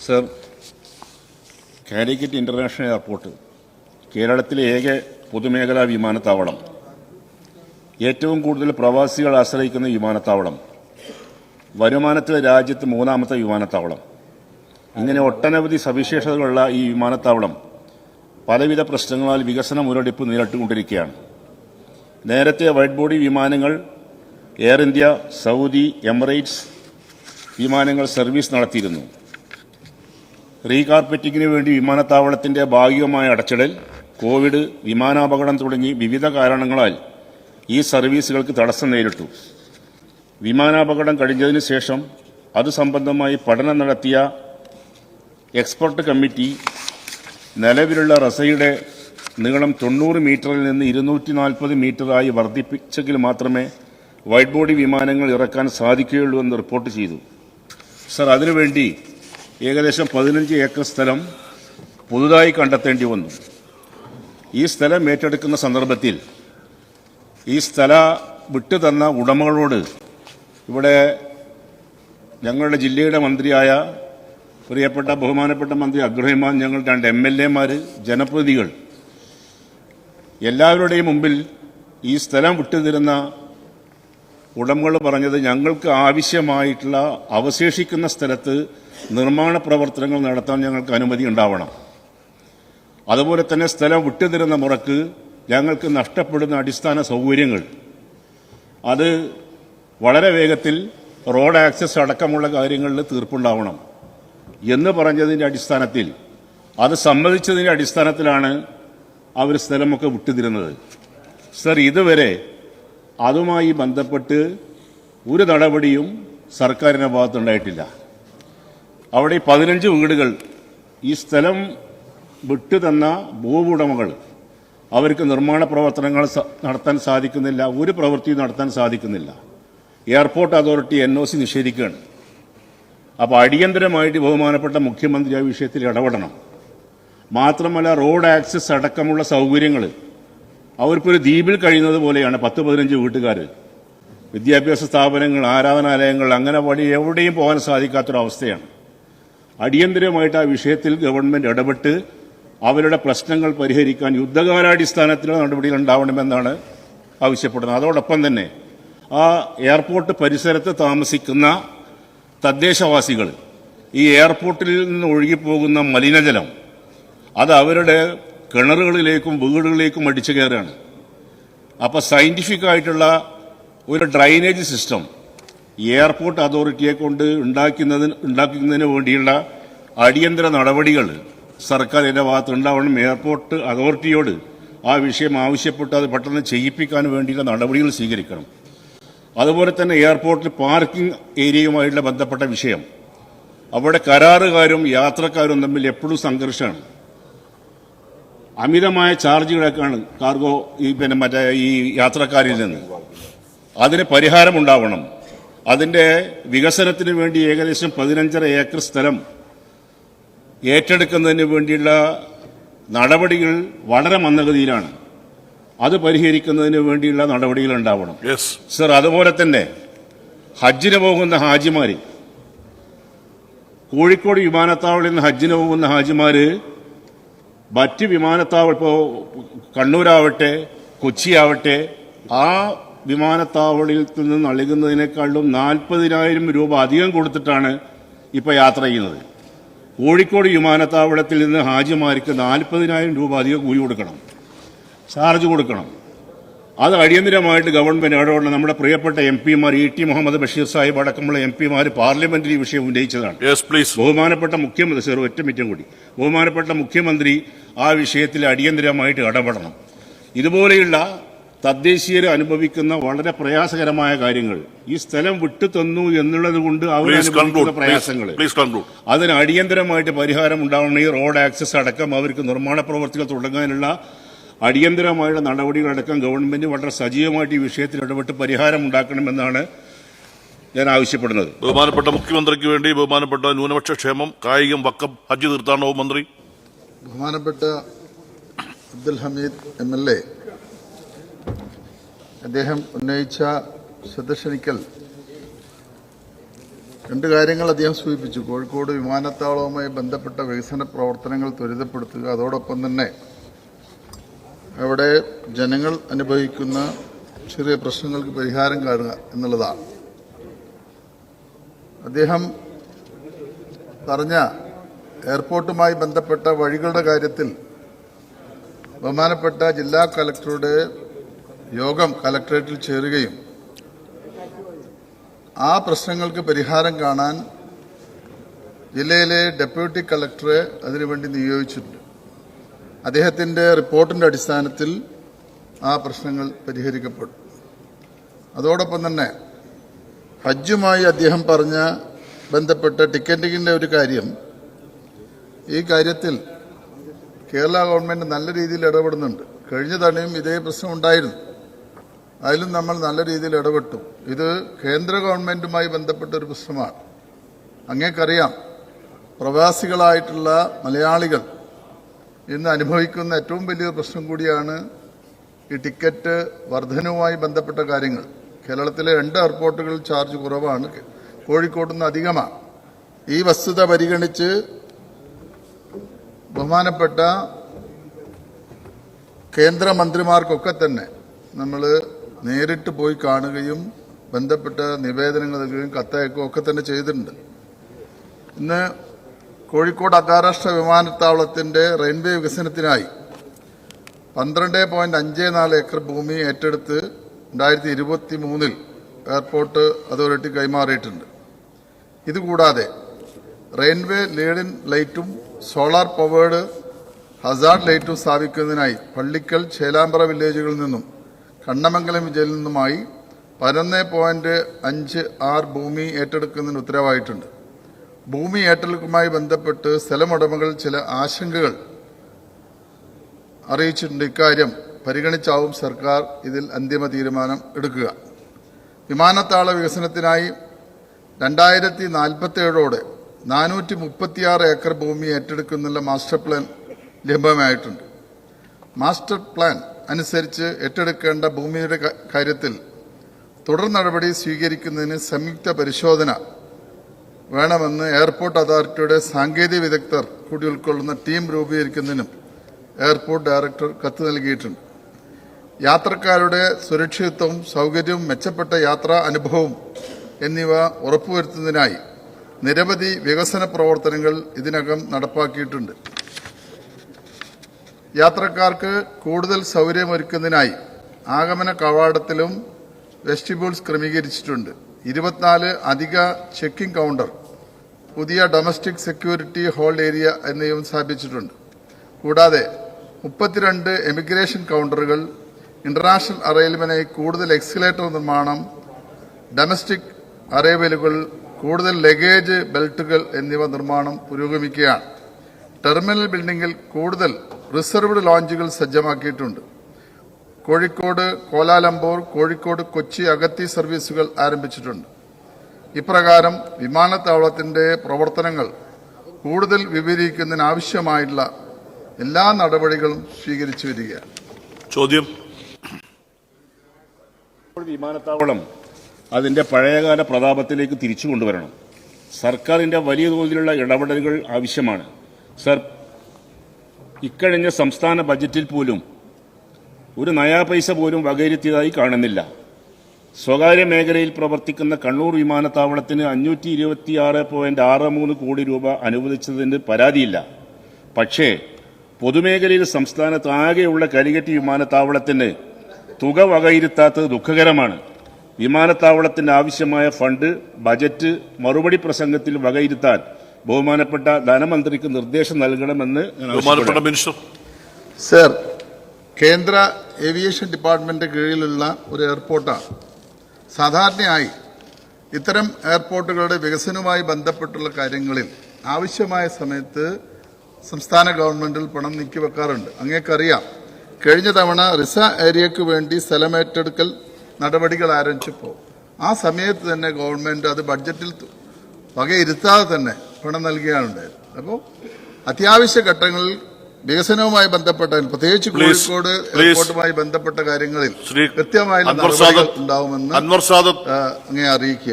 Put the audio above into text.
Sir, Calicut international airport കേരളത്തിലെ ഏക പൊതുമേഖലാ വിമാനത്താവളം, ഏറ്റവും കൂടുതൽ പ്രവാസികൾ ആശ്രയിക്കുന്ന വിമാനത്താവളം, വരുമാനത്തിലെ രാജ്യത്ത് മൂന്നാമത്തെ വിമാനത്താവളം, ഇങ്ങനെ ഒട്ടനവധി സവിശേഷതകളുള്ള ഈ വിമാനത്താവളം പലവിധ പ്രശ്നങ്ങളാൽ വികസന മുരടിപ്പ് നേരിട്ടുകൊണ്ടിരിക്കുകയാണ്. നേരത്തെ വൈഡ് ബോഡി വിമാനങ്ങൾ എയർ ഇന്ത്യ, സൗദി, എമിറേറ്റ്സ് വിമാനങ്ങൾ സർവീസ് നടത്തിയിരുന്നു. റീകാർപ്പറ്റിങ്ങിന് വേണ്ടി വിമാനത്താവളത്തിന്റെ ഭാഗികമായ അടച്ചിടൽ, കോവിഡ്, വിമാനാപകടം തുടങ്ങി വിവിധ കാരണങ്ങളാൽ ഈ സർവീസുകൾക്ക് തടസ്സം നേരിട്ടു. വിമാനാപകടം കഴിഞ്ഞതിന് ശേഷം അത് സംബന്ധമായി പഠനം നടത്തിയ എക്സ്പെർട്ട് കമ്മിറ്റി നിലവിലുള്ള റസയുടെ നീളം 90 മീറ്ററിൽ നിന്ന് 240 മീറ്ററായി വർദ്ധിപ്പിച്ചെങ്കിൽ മാത്രമേ വൈഡ് ബോഡി വിമാനങ്ങൾ ഇറക്കാൻ സാധിക്കുകയുള്ളൂ എന്ന് റിപ്പോർട്ട് ചെയ്തു. സർ, അതിനുവേണ്ടി ഏകദേശം 15 ഏക്കർ സ്ഥലം പുതുതായി കണ്ടെത്തേണ്ടി വന്നു. ഈ സ്ഥലം ഏറ്റെടുക്കുന്ന സന്ദർഭത്തിൽ ഈ സ്ഥല വിട്ടുതന്ന ഉടമകളോട് ഇവിടെ ഞങ്ങളുടെ ജില്ലയുടെ മന്ത്രിയായ പ്രിയപ്പെട്ട ബഹുമാനപ്പെട്ട മന്ത്രി അബ്ദുറഹിമാൻ, ഞങ്ങൾ 2 MLA-മാർ, ജനപ്രതിനിധികൾ എല്ലാവരുടെയും മുമ്പിൽ ഈ സ്ഥലം വിട്ടുതരുന്ന ഉടമകൾ പറഞ്ഞത്, ഞങ്ങൾക്ക് ആവശ്യമായിട്ടുള്ള അവശേഷിക്കുന്ന സ്ഥലത്ത് നിർമ്മാണ പ്രവർത്തനങ്ങൾ നടത്താൻ ഞങ്ങൾക്ക് അനുമതി ഉണ്ടാവണം. അതുപോലെ തന്നെ സ്ഥലം വിട്ടുതരുന്ന മുറക്ക് ഞങ്ങൾക്ക് നഷ്ടപ്പെടുന്ന അടിസ്ഥാന സൗകര്യങ്ങൾ അത് വളരെ വേഗത്തിൽ റോഡ് ആക്സസ് അടക്കമുള്ള കാര്യങ്ങളിൽ തീർപ്പുണ്ടാവണം എന്ന് പറഞ്ഞതിൻ്റെ അടിസ്ഥാനത്തിൽ, അത് സമ്മതിച്ചതിൻ്റെ അടിസ്ഥാനത്തിലാണ് അവർ സ്ഥലമൊക്കെ വിട്ടുതരുന്നത്. സർ, ഇതുവരെ അതുമായി ബന്ധപ്പെട്ട് ഒരു നടപടിയും സർക്കാരിൻ്റെ ഭാഗത്തുണ്ടായിട്ടില്ല. അവിടെ 15 വീടുകൾ ഈ സ്ഥലം വിട്ടുതന്ന ഭൂവുടമകൾ അവർക്ക് നിർമ്മാണ പ്രവർത്തനങ്ങൾ നടത്താൻ സാധിക്കുന്നില്ല, ഒരു പ്രവൃത്തിയും നടത്താൻ സാധിക്കുന്നില്ല. എയർപോർട്ട് അതോറിറ്റി NOC നിഷേധിക്കുകയാണ്. അപ്പോൾ അടിയന്തരമായിട്ട് ബഹുമാനപ്പെട്ട മുഖ്യമന്ത്രി ആ വിഷയത്തിൽ ഇടപെടണം. മാത്രമല്ല, റോഡ് ആക്സസ് അടക്കമുള്ള സൗകര്യങ്ങൾ അവർക്കൊരു ദ്വീപിൽ കഴിയുന്നത് പോലെയാണ് 10-15 വീട്ടുകാർ. വിദ്യാഭ്യാസ സ്ഥാപനങ്ങൾ, ആരാധനാലയങ്ങൾ, അങ്ങനെ വഴി എവിടെയും പോകാൻ സാധിക്കാത്തൊരവസ്ഥയാണ്. അടിയന്തരമായിട്ട് ആ വിഷയത്തിൽ ഗവൺമെന്റ് ഇടപെട്ട് അവരുടെ പ്രശ്നങ്ങൾ പരിഹരിക്കാൻ യുദ്ധകാലാടിസ്ഥാനത്തിലുള്ള നടപടികൾ ഉണ്ടാവണമെന്നാണ് ആവശ്യപ്പെടുന്നത്. അതോടൊപ്പം തന്നെ ആ എയർപോർട്ട് പരിസരത്ത് താമസിക്കുന്ന തദ്ദേശവാസികൾ ഈ എയർപോർട്ടിൽ നിന്ന് ഒഴുകിപ്പോകുന്ന മലിനജലം അത് അവരുടെ കിണറുകളിലേക്കും വീടുകളിലേക്കും അടിച്ചു കയറുകയാണ്. അപ്പോൾ സയന്റിഫിക് ആയിട്ടുള്ള ഒരു ഡ്രൈനേജ് സിസ്റ്റം എയർപോർട്ട് അതോറിറ്റിയെ കൊണ്ട് ഉണ്ടാക്കുന്നതിന് വേണ്ടിയുള്ള അടിയന്തര നടപടികൾ സർക്കാരിന്റെ ഭാഗത്ത് ഉണ്ടാവണം. എയർപോർട്ട് അതോറിറ്റിയോട് ആ വിഷയം ആവശ്യപ്പെട്ട് അത് പെട്ടെന്ന് ചെയ്യിപ്പിക്കാൻ വേണ്ടിയുള്ള നടപടികൾ സ്വീകരിക്കണം. അതുപോലെ തന്നെ എയർപോർട്ടിൽ പാർക്കിംഗ് ഏരിയയുമായിട്ടുള്ള ബന്ധപ്പെട്ട വിഷയം, അവിടെ കരാറുകാരും യാത്രക്കാരും തമ്മിൽ എപ്പോഴും സംഘർഷമാണ്. അമിതമായ ചാർജുകളൊക്കെയാണ് കാർഗോ ഈ യാത്രക്കാരിൽ നിന്ന്. അതിന് പരിഹാരമുണ്ടാവണം. അതിന്റെ വികസനത്തിന് വേണ്ടി ഏകദേശം 15.5 ഏക്കർ സ്ഥലം ഏറ്റെടുക്കുന്നതിന് വേണ്ടിയുള്ള നടപടികൾ വളരെ മന്ദഗതിയിലാണ്. അത് പരിഹരിക്കുന്നതിന് വേണ്ടിയുള്ള നടപടികൾ ഉണ്ടാവണം. സർ, അതുപോലെ തന്നെ ഹജ്ജിന് പോകുന്ന ഹാജിമാർ, കോഴിക്കോട് വിമാനത്താവളത്തിൽ നിന്ന് ഹജ്ജിന് പോകുന്ന ഹാജിമാര് മറ്റ് വിമാനത്താവളം, ഇപ്പോൾ കണ്ണൂരാവട്ടെ കൊച്ചിയാവട്ടെ, ആ വിമാനത്താവളത്തിൽ നിന്ന് നൽകുന്നതിനേക്കാളും 40,000 രൂപ അധികം കൊടുത്തിട്ടാണ് ഇപ്പോൾ യാത്ര ചെയ്യുന്നത്. കോഴിക്കോട് വിമാനത്താവളത്തിൽ നിന്ന് ഹാജിമാർക്ക് 40,000 രൂപ അധികം കൂലി കൊടുക്കണം, ചാർജ് കൊടുക്കണം. അത് അടിയന്തരമായിട്ട് ഗവൺമെന്റ് ഇടപെടണം. നമ്മുടെ പ്രിയപ്പെട്ട MP-മാർ ET മുഹമ്മദ് ബഷീർ സാഹിബ് അടക്കമുള്ള MP-മാർ പാർലമെന്റിൽ ഈ വിഷയം ഉന്നയിച്ചതാണ്. ബഹുമാനപ്പെട്ട മുഖ്യമന്ത്രി, സർ ഒറ്റ മിനിറ്റും കൂടി, ബഹുമാനപ്പെട്ട മുഖ്യമന്ത്രി ആ വിഷയത്തിൽ അടിയന്തരമായിട്ട് ഇടപെടണം. ഇതുപോലെയുള്ള തദ്ദേശീയർ അനുഭവിക്കുന്ന വളരെ പ്രയാസകരമായ കാര്യങ്ങൾ, ഈ സ്ഥലം വിട്ടു തന്നു എന്നുള്ളത് കൊണ്ട് അവർ അനുഭവിക്കുന്ന പ്രയാസങ്ങൾ, അതിന് അടിയന്തരമായിട്ട് പരിഹാരം ഉണ്ടാവണം. ഈ റോഡ് ആക്സസ് അടക്കം അവർക്ക് നിർമ്മാണ പ്രവർത്തികൾ തുടങ്ങാനുള്ള അടിയന്തരമായുള്ള നടപടികളടക്കം ഗവൺമെന്റ് വളരെ സജീവമായിട്ട് ഈ വിഷയത്തിൽ ഇടപെട്ട് പരിഹാരം ഉണ്ടാക്കണമെന്നാണ് ഞാൻ ആവശ്യപ്പെടുന്നത്. ബഹുമാനപ്പെട്ട മുഖ്യമന്ത്രിക്ക് വേണ്ടി ബഹുമാനപ്പെട്ട ന്യൂനപക്ഷ ക്ഷേമം, കായികം, വഖഫ്, ഹജ്ജ് തീർത്ഥാടന വകുപ്പ് മന്ത്രി ബഹുമാനപ്പെട്ട അബ്ദുൽ ഹമീദ് MLA അദ്ദേഹം ഉന്നയിച്ച ശ്രദ്ധ ക്ഷണിക്കൽ രണ്ട് കാര്യങ്ങൾ അദ്ദേഹം സൂചിപ്പിച്ചു. കോഴിക്കോട് വിമാനത്താവളവുമായി ബന്ധപ്പെട്ട വികസന പ്രവർത്തനങ്ങൾ ത്വരിതപ്പെടുത്തുക, അതോടൊപ്പം തന്നെ അവിടെ ജനങ്ങൾ അനുഭവിക്കുന്ന ചെറിയ പ്രശ്നങ്ങൾക്ക് പരിഹാരം കാണുക എന്നുള്ളതാണ്. അദ്ദേഹം പറഞ്ഞ എയർപോർട്ടുമായി ബന്ധപ്പെട്ട വഴികളുടെ കാര്യത്തിൽ ബഹുമാനപ്പെട്ട ജില്ലാ കലക്ടറുടെ യോഗം കലക്ടറേറ്റിൽ ചേരുകയും ആ പ്രശ്നങ്ങൾക്ക് പരിഹാരം കാണാൻ ജില്ലയിലെ ഡെപ്യൂട്ടി കളക്ടറെ അതിനുവേണ്ടി നിയോഗിച്ചിട്ടുണ്ട്. അദ്ദേഹത്തിന്റെ റിപ്പോർട്ടിന്റെ അടിസ്ഥാനത്തിൽ ആ പ്രശ്നങ്ങൾ പരിഹരിക്കപ്പെടും. അതോടൊപ്പം തന്നെ ഹജ്ജുമായി അദ്ദേഹം പറഞ്ഞ ബന്ധപ്പെട്ട ടിക്കറ്റിങ്ങിന്റെ ഒരു കാര്യം, ഈ കാര്യത്തിൽ കേരള ഗവൺമെന്റ് നല്ല രീതിയിൽ ഇടപെടുന്നുണ്ട്. കഴിഞ്ഞ തവണയും ഇതേ പ്രശ്നം ഉണ്ടായിരുന്നു, അതിലും നമ്മൾ നല്ല രീതിയിൽ ഇടപെട്ടു. ഇത് കേന്ദ്ര ഗവൺമെന്റുമായി ബന്ധപ്പെട്ട ഒരു പ്രശ്നമാണ്. അങ്ങേക്കറിയാം, പ്രവാസികളായിട്ടുള്ള മലയാളികൾ ഇന്ന് അനുഭവിക്കുന്ന ഏറ്റവും വലിയൊരു പ്രശ്നം കൂടിയാണ് ഈ ടിക്കറ്റ് വർധനവുമായി ബന്ധപ്പെട്ട കാര്യങ്ങൾ. കേരളത്തിലെ 2 എയർപോർട്ടുകളിൽ ചാർജ് കുറവാണ്, കോഴിക്കോട് നിന്ന് അധികമാണ്. ഈ വസ്തുത പരിഗണിച്ച് ബഹുമാനപ്പെട്ട കേന്ദ്രമന്ത്രിമാർക്കൊക്കെ തന്നെ നമ്മൾ നേരിട്ട് പോയി കാണുകയും ബന്ധപ്പെട്ട നിവേദനങ്ങൾ നൽകുകയും കത്തയക്കുകയും ഒക്കെ തന്നെ ചെയ്തിട്ടുണ്ട്. ഇന്ന് കോഴിക്കോട് അന്താരാഷ്ട്ര വിമാനത്താവളത്തിന്റെ റെയിൽവേ വികസനത്തിനായി 12.54 ഏക്കർ ഭൂമി ഏറ്റെടുത്ത് 2023 എയർപോർട്ട് അതോറിറ്റി കൈമാറിയിട്ടുണ്ട്. ഇതുകൂടാതെ റെയിൽവേ ലീഡിംഗ് ലൈറ്റും സോളാർ പവേർഡ് ഹസാർഡ് ലൈറ്റും സ്ഥാപിക്കുന്നതിനായി പള്ളിക്കൽ ചേലാമ്പ്ര വില്ലേജുകളിൽ നിന്നും കണ്ണമംഗലം വില്ലേജിൽ നിന്നുമായി 11.56 ഭൂമി ഏറ്റെടുക്കുന്നതിന് ഉത്തരവായിട്ടുണ്ട്. ഭൂമി ഏറ്റെടുക്കലുമായി ബന്ധപ്പെട്ട് സ്ഥലമുടമകൾ ചില ആശങ്കകൾ അറിയിച്ചിട്ടുണ്ട്. ഇക്കാര്യം പരിഗണിച്ചാവും സർക്കാർ ഇതിൽ അന്തിമ തീരുമാനം എടുക്കുക. വിമാനത്താവള വികസനത്തിനായി 2047ഓടെ 436 ഏക്കർ ഭൂമി ഏറ്റെടുക്കുന്നുള്ള മാസ്റ്റർ പ്ലാൻ ലഭ്യമായിട്ടുണ്ട്. മാസ്റ്റർ പ്ലാൻ അനുസരിച്ച് ഏറ്റെടുക്കേണ്ട ഭൂമിയുടെ കാര്യത്തിൽ തുടർ നടപടി സ്വീകരിക്കുന്നതിന് സംയുക്ത പരിശോധന വേണമെന്ന് എയർപോർട്ട് അതോറിറ്റിയുടെ സാങ്കേതിക വിദഗ്ധർ കൂടി ഉൾക്കൊള്ളുന്ന ടീം രൂപീകരിക്കുന്നതിനും എയർപോർട്ട് ഡയറക്ടർ കത്ത് നൽകിയിട്ടുണ്ട്. യാത്രക്കാരുടെ സുരക്ഷിതത്വവും സൌകര്യവും മെച്ചപ്പെട്ട യാത്രാ അനുഭവവും എന്നിവ ഉറപ്പുവരുത്തുന്നതിനായി നിരവധി വികസന പ്രവർത്തനങ്ങൾ ഇതിനകം നടപ്പാക്കിയിട്ടുണ്ട്. യാത്രക്കാർക്ക് കൂടുതൽ സൌകര്യമൊരുക്കുന്നതിനായി ആഗമന കവാടത്തിലും വെസ്റ്റിബ്യൂൾസ് ക്രമീകരിച്ചിട്ടുണ്ട്. 24 അധിക ചെക്കിംഗ് കൌണ്ടർ, പുതിയ ഡൊമസ്റ്റിക് സെക്യൂരിറ്റി ഹോൾഡ് ഏരിയ എന്നിവയും സ്ഥാപിച്ചിട്ടുണ്ട്. കൂടാതെ 32 എമിഗ്രേഷൻ കൌണ്ടറുകൾ, ഇന്റർനാഷണൽ അറൈവലിനായി കൂടുതൽ എക്സിലേറ്റർ നിർമ്മാണം, ഡൊമസ്റ്റിക് അറൈവലുകൾ, കൂടുതൽ ലഗേജ് ബെൽറ്റുകൾ എന്നിവ നിർമ്മാണം പുരോഗമിക്കുകയാണ്. ടെർമിനൽ ബിൽഡിംഗിൽ കൂടുതൽ റിസർവ്ഡ് ലോഞ്ചുകൾ സജ്ജമാക്കിയിട്ടുണ്ട്. കോഴിക്കോട് കോലാലംപൂർ, കോഴിക്കോട് കൊച്ചി അഗത്തി സർവീസുകൾ ആരംഭിച്ചിട്ടുണ്ട്. ഇപ്രകാരം വിമാനത്താവളത്തിന്റെ പ്രവർത്തനങ്ങൾ കൂടുതൽ വിപുലീകരിക്കുന്നതിനാവശ്യമായിട്ടുള്ള എല്ലാ നടപടികളും സ്വീകരിച്ചു വരികയാണ്. ചോദ്യം. വിമാനത്താവളം അതിന്റെ പഴയകാല പ്രതാപത്തിലേക്ക് തിരിച്ചു കൊണ്ടുവരണം. സർക്കാരിന്റെ വലിയ തോതിലുള്ള ഇടപെടലുകൾ ആവശ്യമാണ്. സർ, ഇക്കഴിഞ്ഞ സംസ്ഥാന ബജറ്റിൽ പോലും ഒരു നയാ പൈസ പോലും വകയിരുത്തിയതായി കാണുന്നില്ല. സ്വകാര്യ മേഖലയിൽ പ്രവർത്തിക്കുന്ന കണ്ണൂർ വിമാനത്താവളത്തിന് 526.63 കോടി രൂപ അനുവദിച്ചതിന് പരാതിയില്ല. പക്ഷേ പൊതുമേഖലയിൽ സംസ്ഥാനത്താകെയുള്ള കാലിക്കറ്റ് വിമാനത്താവളത്തിന് തുക വകയിരുത്താത്തത് ദുഃഖകരമാണ്. വിമാനത്താവളത്തിന് ആവശ്യമായ ഫണ്ട് ബജറ്റ് മറുപടി പ്രസംഗത്തിൽ വകയിരുത്താൻ ബഹുമാനപ്പെട്ട ധനമന്ത്രിക്ക് നിർദ്ദേശം നൽകണമെന്ന് ബഹുമാനപ്പെട്ട മിനിസ്റ്റർ. സർ, കേന്ദ്ര ഏവിയേഷൻ ഡിപ്പാർട്ട്മെന്റ് കീഴിലുള്ള ഒരു എയർപോർട്ടാണ്. സാധാരണയായി ഇത്തരം എയർപോർട്ടുകളുടെ വികസനവുമായി ബന്ധപ്പെട്ടുള്ള കാര്യങ്ങളിൽ ആവശ്യമായ സമയത്ത് സംസ്ഥാന ഗവൺമെന്റിൽ പണം നീക്കിവെക്കാറുണ്ട്. അങ്ങേക്കറിയാം, കഴിഞ്ഞ തവണ റിസ ഏരിയയ്ക്ക് വേണ്ടി സ്ഥലമേറ്റെടുക്കൽ നടപടികൾ ആരംഭിച്ചപ്പോൾ ആ സമയത്ത് തന്നെ ഗവൺമെന്റ് അത് ബഡ്ജറ്റിൽ വകയിരുത്താതെ തന്നെ പണം നൽകുകയാണുണ്ടായത്. അപ്പോൾ അത്യാവശ്യ ഘട്ടങ്ങളിൽ വികസനവുമായി ബന്ധപ്പെട്ട, പ്രത്യേകിച്ച് കോഴിക്കോട് എയർപോർട്ടുമായി ബന്ധപ്പെട്ട കാര്യങ്ങളിൽ കൃത്യമായ നടപടികൾ ഉണ്ടാവുമെന്ന് അങ്ങേ അറിയിക്കുക.